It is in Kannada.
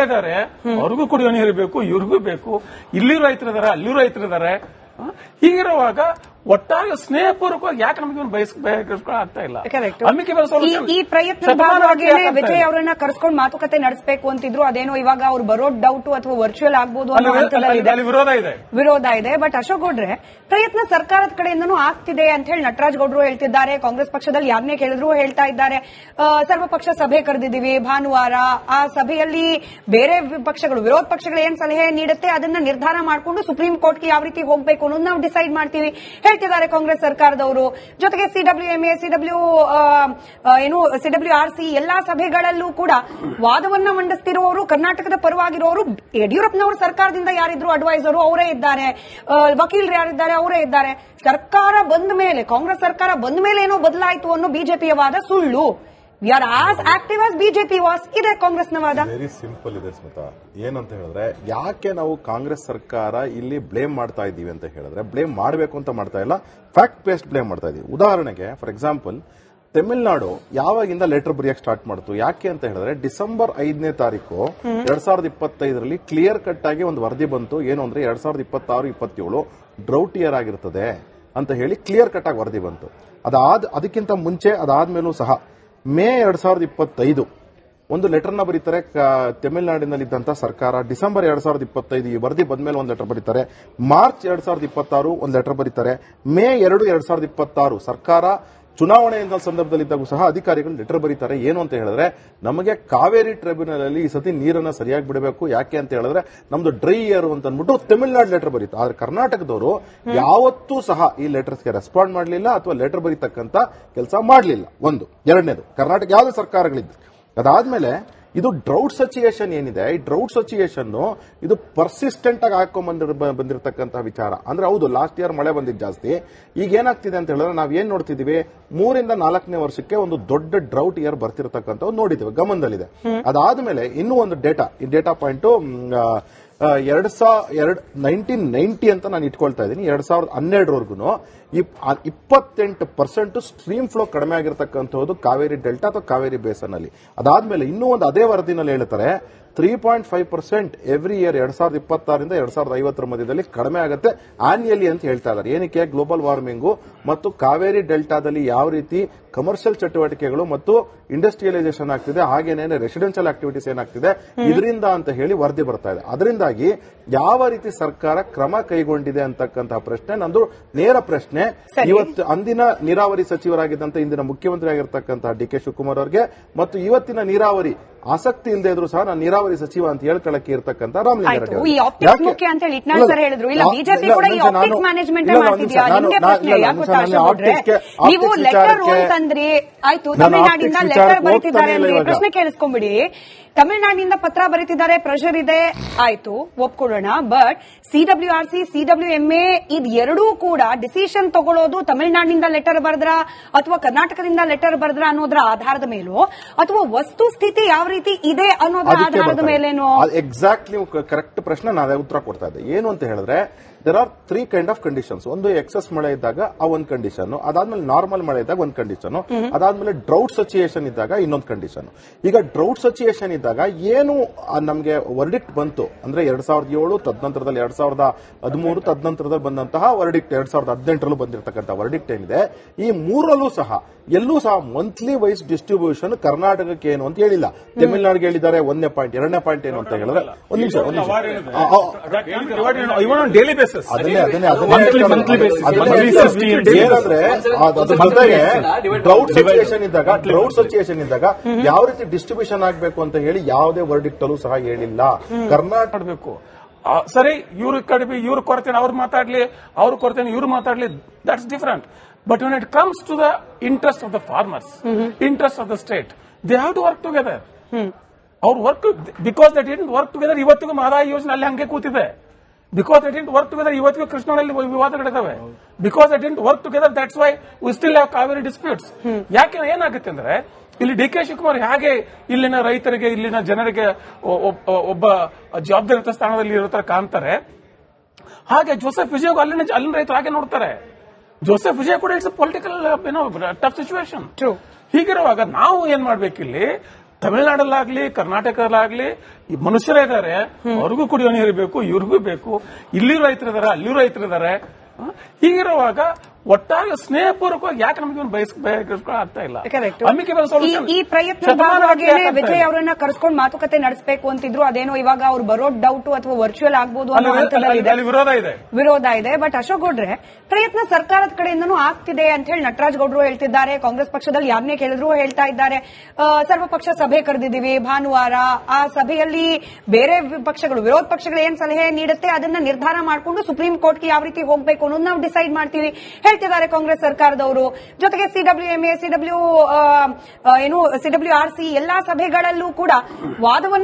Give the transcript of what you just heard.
ಇದ್ದಾರೆ, ಅವ್ರಿಗೂ ಕುಡಿಯೋ ನೀರು ಬೇಕು, ಇವ್ರಿಗೂ ಬೇಕು, ಇಲ್ಲಿ ರೈತರಿದ್ದಾರೆ, ಅಲ್ಲಿಯೂ ರೈತರಿದ್ದಾರೆ. ಹೀಗಿರುವಾಗ ಒಟ್ಟಾರೆ ಸ್ನೇಹಪೂರ್ವಕವಾಗಿ ಯಾಕೆ ನಮಗೆ ಆಗ್ತಾ ಇಲ್ಲ? ಈ ಪ್ರಯತ್ನ ಭಾಗವಾಗಿಯೇ ವಿಜಯ್ ಅವರನ್ನ ಕರೆಸ್ಕೊಂಡು ಮಾತುಕತೆ ನಡೆಸಬೇಕು ಅಂತಿದ್ರು. ಅದೇನೋ ಇವಾಗ ಅವ್ರು ಬರೋ ಡೌಟ್ ಅಥವಾ ವರ್ಚುವಲ್ ಆಗ್ಬೋದು ಅನ್ನೋ ವಿರೋಧ ಇದೆ. ಬಟ್ ಅಶೋಕ್ ಗೌಡ್ರೆ, ಪ್ರಯತ್ನ ಸರ್ಕಾರದ ಕಡೆಯಿಂದನೂ ಆಗ್ತಿದೆ ಅಂತ ಹೇಳಿ ನಟರಾಜ್ ಗೌಡ್ರು ಹೇಳ್ತಿದ್ದಾರೆ. ಕಾಂಗ್ರೆಸ್ ಪಕ್ಷದಲ್ಲಿ ಯಾರನ್ನೇ ಕೇಳಿದ್ರು ಹೇಳ್ತಾ ಇದ್ದಾರೆ, ಸರ್ವಪಕ್ಷ ಸಭೆ ಕರೆದಿದ್ದೀವಿ ಭಾನುವಾರ. ಆ ಸಭೆಯಲ್ಲಿ ಬೇರೆ ಪಕ್ಷಗಳು, ವಿರೋಧ ಪಕ್ಷಗಳು ಏನ್ ಸಲಹೆ ನೀಡುತ್ತೆ ಅದನ್ನ ನಿರ್ಧಾರ ಮಾಡಿಕೊಂಡು ಸುಪ್ರೀಂ ಕೋರ್ಟ್ಗೆ ಯಾವ ರೀತಿ ಹೋಗಬೇಕು ಅನ್ನೋದು ನಾವು ಡಿಸೈಡ್ ಮಾಡ್ತೀವಿ ಹೇಳ್ತಿದ್ದಾರೆ ಕಾಂಗ್ರೆಸ್ ಸರ್ಕಾರದವರು. ಜೊತೆಗೆ ಸಿಡಬ್ಲ್ಯೂಎಂಎ, ಸಿಡಬ್ಲ್ಯೂಆರ್ಸಿ ಎಲ್ಲಾ ಸಭೆಗಳಲ್ಲೂ ಕೂಡ ವಾದವನ್ನ ಮಂಡಿಸ್ತಿರುವವರು, ಕರ್ನಾಟಕದ ಪರವಾಗಿರುವವರು ಯಡಿಯೂರಪ್ಪನವರು ಸರ್ಕಾರದಿಂದ ಯಾರಿದ್ರು ಅಡ್ವೈಸರು ಅವರೇ ಇದ್ದಾರೆ, ವಕೀಲರು ಯಾರಿದ್ದಾರೆ ಅವರೇ ಇದ್ದಾರೆ. ಸರ್ಕಾರ ಬಂದ ಮೇಲೆ, ಕಾಂಗ್ರೆಸ್ ಸರ್ಕಾರ ಬಂದ ಮೇಲೆ ಏನೋ ಬದಲಾಯಿತು ಅನ್ನೋ ಬಿಜೆಪಿಯ ವಾದ ಸುಳ್ಳು. We are as active as BJP was ಇದೆ ಕಾಂಗ್ರೆಸ್ನ ವಾದ. ವೆರಿ ಸಿಂಪಲ್ ಇದೆ ಸ್ಮಿತಾ. ಏನಂತ ಹೇಳಿದ್ರೆ, ಯಾಕೆ ನಾವು ಕಾಂಗ್ರೆಸ್ ಸರ್ಕಾರ ಇಲ್ಲಿ ಬ್ಲೇಮ್ ಮಾಡ್ತಾ ಇದ್ದೀವಿ ಅಂತ ಹೇಳಿದ್ರೆ, ಬ್ಲೇಮ್ ಮಾಡಬೇಕು ಅಂತ ಮಾಡ್ತಾ ಇಲ್ಲ, ಫ್ಯಾಕ್ಟ್ ಬೇಸ್ಡ್ ಬ್ಲೇಮ್ ಮಾಡ್ತಾ ಇದೀವಿ. ಉದಾಹರಣೆಗೆ ಫಾರ್ ಎಕ್ಸಾಂಪಲ್, ತಮಿಳುನಾಡು ಯಾವಾಗಿಂದ ಲೆಟರ್ ಬರೆಯಕ್ಕೆ ಸ್ಟಾರ್ಟ್ ಮಾಡ್ತು? ಯಾಕೆ ಅಂತ ಹೇಳಿದ್ರೆ, ಡಿಸೆಂಬರ್ 5ನೇ ತಾರೀಕು 2025ರಲ್ಲಿ ಕ್ಲಿಯರ್ ಕಟ್ ಆಗಿ ಒಂದು ವರದಿ ಬಂತು. ಏನು ಅಂದ್ರೆ 2026-27 ಡ್ರೌಟ್ ಇಯರ್ ಆಗಿರ್ತದೆ ಅಂತ ಹೇಳಿ ಕ್ಲಿಯರ್ ಕಟ್ ಆಗಿ ವರದಿ ಬಂತು. ಅದಕ್ಕಿಂತ ಮುಂಚೆ ಅದಾದ್ಮೇಲೂ ಸಹ ಮೇ 2025 ಒಂದು ಲೆಟರ್ನ ಬರೀತಾರೆ ತಮಿಳುನಾಡಿನಲ್ಲಿದ್ದಂತ ಸರ್ಕಾರ. ಡಿಸೆಂಬರ್ 2025 ಈ ವರದಿ ಬಂದ್ಮೇಲೆ ಒಂದು ಲೆಟರ್ ಬರೀತಾರೆ. ಮಾರ್ಚ್ 2026 ಒಂದು ಲೆಟರ್ ಬರೀತಾರೆ. ಮೇ 2, 2026 ಸರ್ಕಾರ ಚುನಾವಣೆ ಸಂದರ್ಭದಲ್ಲಿದ್ದಾಗೂ ಸಹ ಅಧಿಕಾರಿಗಳು ಲೆಟರ್ ಬರೀತಾರೆ. ಏನು ಅಂತ ಹೇಳಿದ್ರೆ, ನಮಗೆ ಕಾವೇರಿ ಟ್ರೈಬ್ಯುನಲ್ ಅಲ್ಲಿ ಈ ಸತಿ ನೀರನ್ನ ಸರಿಯಾಗಿ ಬಿಡಬೇಕು. ಯಾಕೆ ಅಂತ ಹೇಳಿದ್ರೆ ನಮ್ದು ಡ್ರೈ ಇಯರ್ ಅಂತ ಅಂದ್ಬಿಟ್ಟು ತಮಿಳುನಾಡು ಲೆಟರ್ ಬರೀತು. ಆದ್ರೆ ಕರ್ನಾಟಕದವರು ಯಾವತ್ತೂ ಸಹ ಈ ಲೆಟರ್ಸ್ಗೆ ರೆಸ್ಪಾಂಡ್ ಮಾಡಲಿಲ್ಲ ಅಥವಾ ಲೆಟರ್ ಬರೀತಕ್ಕಂತ ಕೆಲಸ ಮಾಡಲಿಲ್ಲ. ಒಂದು. ಎರಡನೇದು, ಕರ್ನಾಟಕ ಯಾವುದೇ ಸರ್ಕಾರಗಳಿದ್ದು. ಅದಾದ್ಮೇಲೆ ಇದು ಡ್ರೌಟ್ ಸಿಚುಯೇಷನ್ ಏನಿದೆ, ಈ ಡ್ರೌಟ್ ಸಿಚುಯೇಷನ್ ಇದು ಪರ್ಸಿಸ್ಟೆಂಟ್ ಆಗಿ ಬಂದಿರತಕ್ಕಂತಹ ವಿಚಾರ. ಅಂದ್ರೆ ಹೌದು, ಲಾಸ್ಟ್ ಇಯರ್ ಮಳೆ ಬಂದಿದ್ದು ಜಾಸ್ತಿ. ಈಗ ಏನಾಗ್ತಿದೆ ಅಂತ ಹೇಳಿದ್ರೆ, ನಾವ್ ಏನ್ ನೋಡ್ತಿದೀವಿ, 3ರಿಂದ 4ನೇ ವರ್ಷಕ್ಕೆ ಒಂದು ದೊಡ್ಡ ಡ್ರೌಟ್ ಇಯರ್ ಬರ್ತಿರತಕ್ಕಂಥ ನೋಡಿದ್ದೀವಿ, ಗಮನದಲ್ಲಿದೆ. ಅದಾದ್ಮೇಲೆ ಇನ್ನೂ ಒಂದು ಡೇಟಾ, ಈ ಡೇಟಾ ಪಾಯಿಂಟ್ 1990 ಅಂತ ನಾನು ಇಟ್ಕೊಳ್ತಾ ಇದ್ದೀನಿ. 2012ವರೆಗೂ 28% ಸ್ಟ್ರೀಮ್ ಫ್ಲೋ ಕಡಿಮೆ ಆಗಿರತಕ್ಕಂಥದ್ದು ಕಾವೇರಿ ಡೆಲ್ಟಾ ಅಥವಾ ಕಾವೇರಿ ಬೇಸನ್ ಅಲ್ಲಿ. ಅದಾದ್ಮೇಲೆ ಇನ್ನೂ ಒಂದು ಅದೇ ವರದಿನಲ್ಲಿ ಹೇಳ್ತಾರೆ 3.5% ಎವ್ರಿ ಇಯರ್ 2026ರಿಂದ 2050 ಮಧ್ಯದಲ್ಲಿ ಕಡಿಮೆ ಆಗುತ್ತೆ ಆನ್ಯಲಿ ಅಂತ ಹೇಳ್ತಾ ಇದ್ದಾರೆ. ಏನಕ್ಕೆ? ಗ್ಲೋಬಲ್ ವಾರ್ಮಿಂಗು ಮತ್ತು ಕಾವೇರಿ ಡೆಲ್ಟಾದಲ್ಲಿ ಯಾವ ರೀತಿ ಕಮರ್ಷಿಯಲ್ ಚಟುವಟಿಕೆಗಳು ಮತ್ತು ಇಂಡಸ್ಟ್ರಿಯಲೈಸೇಷನ್ ಆಗ್ತಿದೆ, ಹಾಗೇನೇ ರೆಸಿಡೆನ್ಷಿಯಲ್ ಆಕ್ಟಿವಿಟೀಸ್ ಏನಾಗ್ತಿದೆ ಇದರಿಂದ ಅಂತ ಹೇಳಿ ವರದಿ ಬರ್ತಾ ಇದೆ. ಅದರಿಂದಾಗಿ ಯಾವ ರೀತಿ ಸರ್ಕಾರ ಕ್ರಮ ಕೈಗೊಂಡಿದೆ ಅಂತಕ್ಕಂತಹ ಪ್ರಶ್ನೆ ನಂದು ನೇರ ಪ್ರಶ್ನೆ. ಇವತ್ತು ಅಂದಿನ ನೀರಾವರಿ ಸಚಿವರಾಗಿದ್ದಂತ ಇಂದಿನ ಮುಖ್ಯಮಂತ್ರಿ ಆಗಿರ್ತಕ್ಕಂತಹ ಡಿ ಕೆ ಶಿವಕುಮಾರ್ ಅವರಿಗೆ ಮತ್ತು ಇವತ್ತಿನ ನೀರಾವರಿ ಆಸಕ್ತಿ ಇಲ್ಲದೆ ಇದ್ರು ಸಹ ನಾನು ನೀರಾವರಿ ಸಚಿವ ಅಂತ ಹೇಳ್ಕೊಳ್ಳಕ್ಕೆ ಇರ್ತಕ್ಕಂಥ ರಾಮಲಿಂಗಾರೆಡ್ಡಿ ಪ್ರಶ್ನೆ ಕೇಳಿಸ್ಕೊಂಡ್ಬಿಡಿ. ತಮಿಳುನಾಡಿನಿಂದ ಪತ್ರ ಬರೀತಿದ್ದಾರೆ, ಪ್ರೆಷರ್ ಇದೆ, ಆಯ್ತು ಒಪ್ಕೊಳ್ಳೋಣ. ಬಟ್ ಸಿಡಬ್ಲ್ಯೂಆರ್ಸಿ, ಸಿಡಬ್ಲ್ಯೂಎಂಎ ಇದೆರಡೂ ಕೂಡ ಡಿಸಿಷನ್ ತಗೊಳ್ಳೋದು ತಮಿಳುನಾಡಿನಿಂದ ಲೆಟರ್ ಬರೆದ್ರ ಅಥವಾ ಕರ್ನಾಟಕದಿಂದ ಲೆಟರ್ ಬರೆದ್ರ ಅನ್ನೋದ್ರ ಆಧಾರದ ಮೇಲೂ ಅಥವಾ ವಸ್ತು ಸ್ಥಿತಿ ಯಾವ ರೀತಿ ಇದೆ ಅನ್ನೋದ್ರ ಆಧಾರದ ಮೇಲೇನು? ಎಕ್ಸಾಕ್ಟ್ಲಿ ಕರೆಕ್ಟ್ ಪ್ರಶ್ನೆ ನಾನು ಉತ್ತರ ಕೊಡ್ತಾ ಇದ್ದೆ. ಏನು ಅಂತ ಹೇಳಿದ್ರೆ, there are 3 kind of conditions. ಒಂದು ಎಕ್ಸೆಸ್ ಮಳೆ ಇದ್ದಾಗ ಆ ಒಂದು ಕಂಡೀಷನ್, ಅದಾದ್ಮೇಲೆ ನಾರ್ಮಲ್ ಮಳೆ ಇದ್ದಾಗ ಒಂದು ಕಂಡೀಷನ್, ಅದಾದ್ಮೇಲೆ ಡ್ರೌಟ್ ಸಿಚುಯೇಷನ್ ಇದ್ದಾಗ ಇನ್ನೊಂದು ಕಂಡೀಷನ್. ಈಗ ಡ್ರೌಟ್ ಸಿಚುಯೇಷನ್ ಇದ್ದಾಗ ಏನು ನಮಗೆ ವರ್ಡಿಕ್ಟ್ ಬಂತು ಅಂದ್ರೆ 2007, ತದನಂತರದಲ್ಲಿ 2013, ತದನಂತರದಲ್ಲಿ ಬಂದಂತಹ ವರ್ಡಿಕ್ಟ್ 2018ರಲ್ಲೂ ಬಂದಿರತಕ್ಕಂಥ ವರ್ಡಿಕ್ಟ್ ಏನಿದೆ, ಈ ಮೂರಲ್ಲೂ ಸಹ ಎಲ್ಲೂ ಸಹ ಮಂತ್ಲಿ ವೈಸ್ ಡಿಸ್ಟ್ರಿಬ್ಯೂಷನ್ ಕರ್ನಾಟಕಕ್ಕೆ ಏನು ಅಂತ ಹೇಳಿಲ್ಲ. ತಮಿಳುನಾಡಿಗೆ ಹೇಳಿದ್ದಾರೆ 1ನೇ ಪಾಯಿಂಟ್, 2ನೇ ಪಾಯಿಂಟ್ ಏನು ಅಂತ ಹೇಳಿದ್ರೆ ಒಂದ್ ನಿಮಿಷ ಡ್ರೌಟ್ ಸಿಚುಯೇಷನ್ ಇದ್ದಾಗ ಯಾವ ರೀತಿ ಡಿಸ್ಟ್ರಿಬ್ಯೂಷನ್ ಆಗಬೇಕು ಅಂತ ಹೇಳಿ ಯಾವುದೇ ವರ್ಡಿಕ್ಟ್ ಅಲ್ಲೂ ಸಹ ಹೇಳಿಲ್ಲ. ಕರ್ನಾಟಕ ಮಾಡಬೇಕು. ಸರಿ, ಇವ್ರ ಕಡಿಮೆ, ಇವ್ರ ಕೊರತೆ ಅವ್ರು ಮಾತಾಡ್ಲಿ, ಅವ್ರ ಕೊರತೆ ಇವ್ರು ಮಾತಾಡ್ಲಿ, that's different. But when it comes to the interest of the farmers, interest of the state, they have to work together. Our work, because they didn't work together, ಇವತ್ತಿಗೂ ಮಹದಾಯಿ ಯೋಜನೆ ಅಲ್ಲಿ ಹಂಗೆ ಕೂತಿದೆ. Because they didn't work together, ಇವತ್ತಿಗೂ ಕೃಷ್ಣನಲ್ಲಿ ವಿವಾದಗಳಿದ್ದಾವೆ. Because they didn't work together, that's why we still have Kaveri disputes. ಯಾಕೆ ಏನಾಗುತ್ತೆ ಅಂದ್ರೆ, ಇಲ್ಲಿ ಡಿ ಕೆ ಶಿವಕುಮಾರ್ ಹೇಗೆ ಇಲ್ಲಿನ ರೈತರಿಗೆ, ಇಲ್ಲಿನ ಜನರಿಗೆ ಒಬ್ಬ ಜವಾಬ್ದಾರಿಯುತ ಸ್ಥಾನದಲ್ಲಿ ಇರೋ ತರ ಕಾಣ್ತಾರೆ, ಹಾಗೆ ಜೋಸೆಫ್ ವಿಜಯ್ ಅಲ್ಲಿನ ರೈತರು ಹಾಗೆ ನೋಡ್ತಾರೆ. ಜೋಸೆಫ್ ವಿಜಯ್ ಕೂಡ ಇಟ್ಸ್ ಪೊಲಿಟಿಕಲ್ ಟಫ್ ಸಿಚುವೇಶನ್. ಹೀಗಿರುವಾಗ ನಾವು ಏನ್ ಮಾಡ್ಬೇಕಿಲ್ಲಿ, ತಮಿಳುನಾಡಲ್ಲಾಗ್ಲಿ ಕರ್ನಾಟಕದಲ್ಲಾಗ್ಲಿ ಈ ಮನುಷ್ಯರೇ ಇದ್ದಾರೆ, ಅವ್ರಿಗೂ ಕುಡಿಯೋ ನೀರು ಬೇಕು, ಇವ್ರಿಗೂ ಬೇಕು. ಇಲ್ಲಿ ರೈತರಿದ್ದಾರೆ, ಅಲ್ಲಿಯೂ ರೈತರಿದ್ದಾರೆ. ಹೀಗಿರುವಾಗ ಒಟ್ಟಾರೆ ಸ್ನೇಹಪೂರ್ವಕವಾಗಿ ಯಾಕೆ ನಮಗೆ ಆಗ್ತಾ ಇಲ್ಲ? ಈ ಪ್ರಯತ್ನ ಭಾಗವಾಗಿನೇ ವಿಜಯ್ ಅವರನ್ನ ಕರ್ಸ್ಕೊಂಡು ಮಾತುಕತೆ ನಡೆಸಬೇಕು ಅಂತಿದ್ರು. ಅದೇನೋ ಇವಾಗ ಅವ್ರು ಬರೋ ಡೌಟ್ ಅಥವಾ ವರ್ಚುವಲ್ ಆಗ್ಬೋದು ಅನ್ನೋ ಹಂತದಲ್ಲಿ ವಿರೋಧ ಇದೆ. ಬಟ್ ಅಶೋಕ್ ಗೌಡ್ರೆ, ಪ್ರಯತ್ನ ಸರ್ಕಾರದ ಕಡೆಯಿಂದನೂ ಆಗ್ತಿದೆ ಅಂತ ಹೇಳಿ ನಟರಾಜ್ ಗೌಡ್ರು ಹೇಳ್ತಿದ್ದಾರೆ. ಕಾಂಗ್ರೆಸ್ ಪಕ್ಷದಲ್ಲಿ ಯಾರನ್ನೇ ಕೇಳಿದ್ರು ಹೇಳ್ತಾ ಇದ್ದಾರೆ. ಸರ್ವಪಕ್ಷ ಸಭೆ ಕರೆದಿದ್ದೀವಿ ಭಾನುವಾರ. ಆ ಸಭೆಯಲ್ಲಿ ಬೇರೆ ಪಕ್ಷಗಳು, ವಿರೋಧ ಪಕ್ಷಗಳು ಏನ್ ಸಲಹೆ ನೀಡುತ್ತೆ ಅದನ್ನ ನಿರ್ಧಾರ ಮಾಡಿಕೊಂಡು ಸುಪ್ರೀಂ ಕೋರ್ಟ್ಗೆ ಯಾವ ರೀತಿ ಹೋಗಬೇಕು ಅನ್ನೋದು ನಾವು ಡಿಸೈಡ್ ಮಾಡ್ತೀವಿ ಹೇಳ್ತಿದ್ದಾರೆ ಕಾಂಗ್ರೆಸ್ ಸರ್ಕಾರದವರು. ಜೊತೆಗೆ CWMA, CWRC ಎಲ್ಲಾ ಸಭೆಗಳಲ್ಲೂ ಕೂಡ ವಾದವನ್ನ